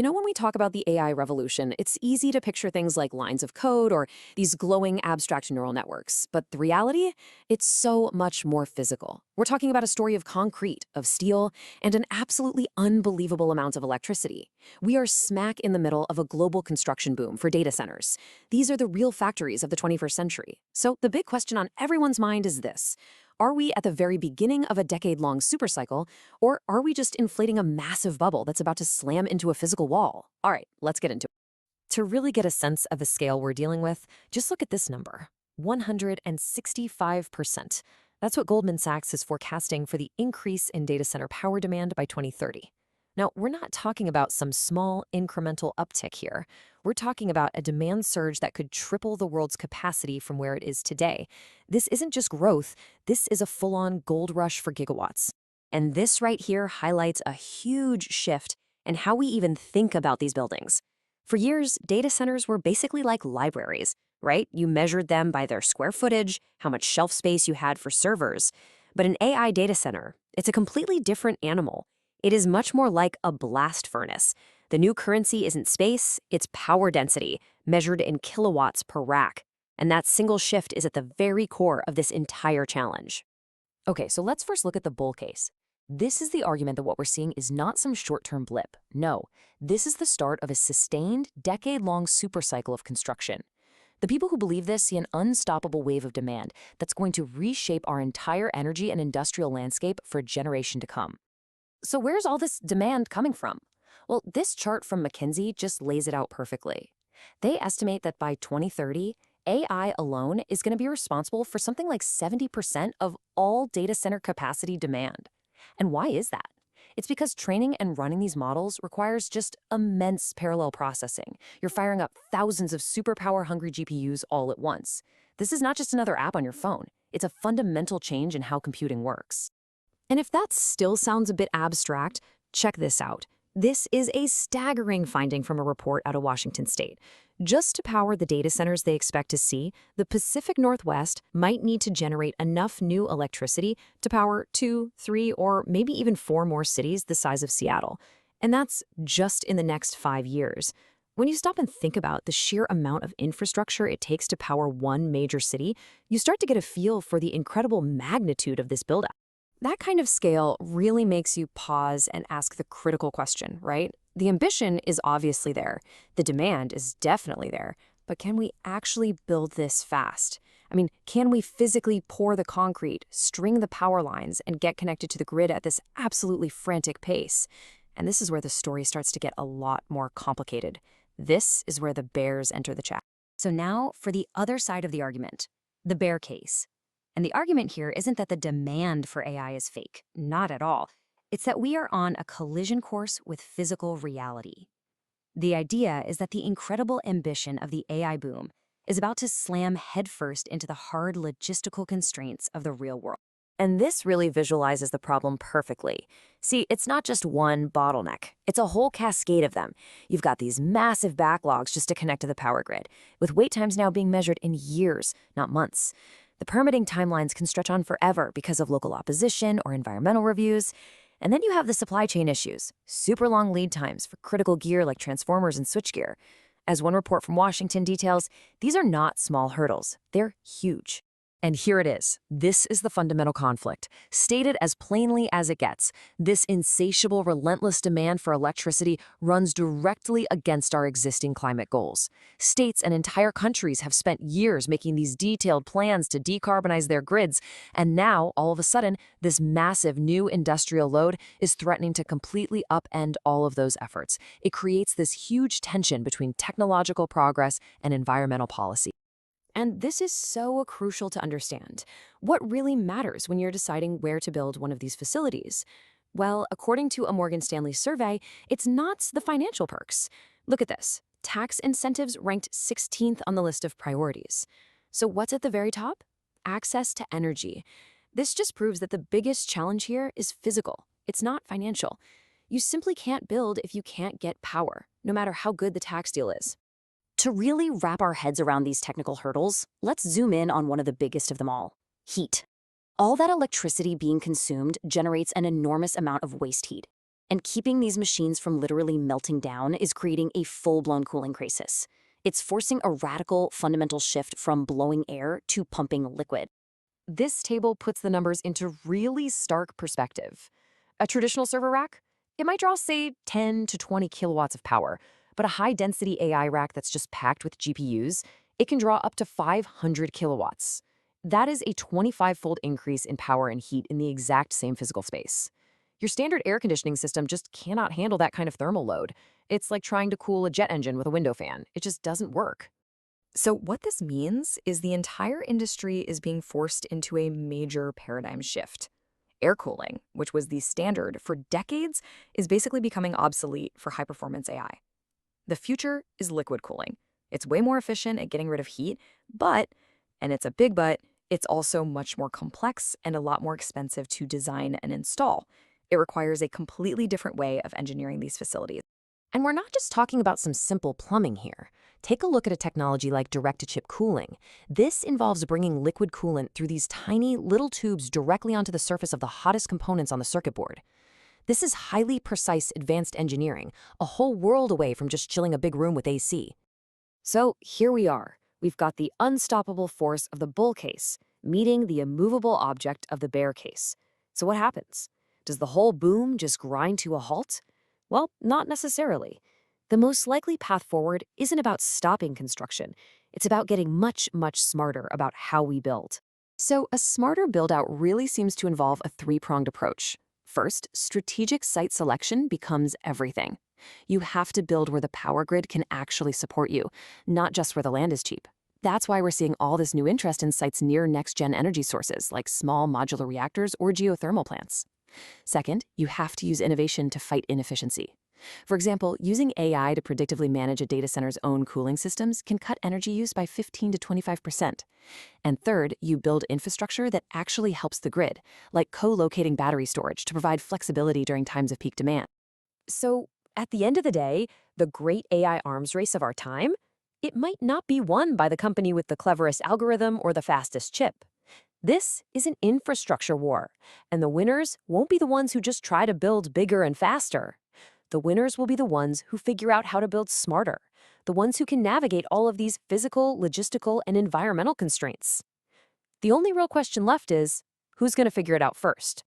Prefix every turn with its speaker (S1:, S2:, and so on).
S1: When we talk about the AI revolution, it's easy to picture things like lines of code or these glowing abstract neural networks. But the reality, it's so much more physical. We're talking about a story of concrete, of steel, and an absolutely unbelievable amount of electricity. We are smack in the middle of a global construction boom for data centers. These are the real factories of the 21st century. So the big question on everyone's mind is this: are we at the very beginning of a decade-long supercycle, or are we just inflating a massive bubble that's about to slam into a physical wall? All right, let's get into it. To really get a sense of the scale we're dealing with, just look at this number: 165%. That's what Goldman Sachs is forecasting for the increase in data center power demand by 2030. Now, we're not talking about some small incremental uptick here. We're talking about a demand surge that could triple the world's capacity from where it is today. This isn't just growth, this is a full-on gold rush for gigawatts. And this right here highlights a huge shift in how we even think about these buildings. For years, data centers were basically like libraries, right? You measured them by their square footage, how much shelf space you had for servers. But an AI data center, it's a completely different animal. It is much more like a blast furnace. The new currency isn't space, it's power density, measured in kilowatts per rack. And that single shift is at the very core of this entire challenge. Okay, so let's first look at the bull case. This is the argument that what we're seeing is not some short-term blip. No, this is the start of a sustained, decade-long supercycle of construction. The people who believe this see an unstoppable wave of demand that's going to reshape our entire energy and industrial landscape for a generation to come. So where's all this demand coming from? Well, this chart from McKinsey just lays it out perfectly. They estimate that by 2030, AI alone is going to be responsible for something like 70% of all data center capacity demand. And why is that? It's because training and running these models requires just immense parallel processing. You're firing up thousands of superpower-hungry GPUs all at once. This is not just another app on your phone. It's a fundamental change in how computing works. And if that still sounds a bit abstract, check this out. This is a staggering finding from a report out of Washington State. Just to power the data centers they expect to see, the Pacific Northwest might need to generate enough new electricity to power 2, 3, or maybe even 4 more cities the size of Seattle. And that's just in the next 5 years. When you stop and think about the sheer amount of infrastructure it takes to power one major city, you start to get a feel for the incredible magnitude of this build-out. That kind of scale really makes you pause and ask the critical question, right? The ambition is obviously there. The demand is definitely there. But can we actually build this fast? I mean, can we physically pour the concrete, string the power lines, and get connected to the grid at this absolutely frantic pace? And this is where the story starts to get a lot more complicated. This is where the bears enter the chat. So now for the other side of the argument, the bear case. And the argument here isn't that the demand for AI is fake. Not at all. It's that we are on a collision course with physical reality. The idea is that the incredible ambition of the AI boom is about to slam headfirst into the hard logistical constraints of the real world. And this really visualizes the problem perfectly. See, it's not just one bottleneck. It's a whole cascade of them. You've got these massive backlogs just to connect to the power grid, with wait times now being measured in years, not months. The permitting timelines can stretch on forever because of local opposition or environmental reviews. And then you have the supply chain issues, super long lead times for critical gear like transformers and switchgear. As one report from Washington details, these are not small hurdles. They're huge. And here it is. This is the fundamental conflict. Stated as plainly as it gets, this insatiable, relentless demand for electricity runs directly against our existing climate goals. States and entire countries have spent years making these detailed plans to decarbonize their grids, and now, all of a sudden, this massive new industrial load is threatening to completely upend all of those efforts. It creates this huge tension between technological progress and environmental policy. And this is so crucial to understand. What really matters when you're deciding where to build one of these facilities? Well, according to a Morgan Stanley survey, it's not the financial perks. Look at this. Tax incentives ranked 16th on the list of priorities. So what's at the very top? Access to energy. This just proves that the biggest challenge here is physical. It's not financial. You simply can't build if you can't get power, no matter how good the tax deal is. To really wrap our heads around these technical hurdles, let's zoom in on one of the biggest of them all: heat. All that electricity being consumed generates an enormous amount of waste heat.
S2: And keeping these machines from literally melting down is creating a full-blown cooling crisis. It's forcing a radical, fundamental shift from blowing air to pumping liquid.
S1: This table puts the numbers into really stark perspective. A traditional server rack, it might draw, say, 10 to 20 kilowatts of power, but a high-density AI rack that's just packed with GPUs, it can draw up to 500 kilowatts. That is a 25-fold increase in power and heat in the exact same physical space. Your standard air conditioning system just cannot handle that kind of thermal load. It's like trying to cool a jet engine with a window fan. It just doesn't work. So, what this means is the entire industry is being forced into a major paradigm shift. Air cooling, which was the standard for decades, is basically becoming obsolete for high performance AI. The future is liquid cooling. It's way more efficient at getting rid of heat, but, and it's a big but, it's also much more complex and a lot more expensive to design and install. It requires a completely different way of engineering these facilities. And we're not just talking about some simple plumbing here. Take a look at a technology like direct-to-chip cooling. This involves bringing liquid coolant through these tiny little tubes directly onto the surface of the hottest components on the circuit board. This is highly precise advanced engineering, a whole world away from just chilling a big room with AC. So here we are. We've got the unstoppable force of the bull case meeting the immovable object of the bear case. So what happens? Does the whole boom just grind to a halt? Well, not necessarily. The most likely path forward isn't about stopping construction. It's about getting much, much smarter about how we build. So a smarter build-out really seems to involve a three-pronged approach. First, strategic site selection becomes everything. You have to build where the power grid can actually support you, not just where the land is cheap. That's why we're seeing all this new interest in sites near next-gen energy sources like small modular reactors or geothermal plants. Second, you have to use innovation to fight inefficiency. For example, using AI to predictively manage a data center's own cooling systems can cut energy use by 15 to 25%. And third, you build infrastructure that actually helps the grid, like co-locating battery storage to provide flexibility during times of peak demand. So, at the end of the day, the great AI arms race of our time, it might not be won by the company with the cleverest algorithm or the fastest chip. This is an infrastructure war, and the winners won't be the ones who just try to build bigger and faster. The winners will be the ones who figure out how to build smarter, the ones who can navigate all of these physical, logistical, and environmental constraints. The only real question left is, who's going to figure it out first?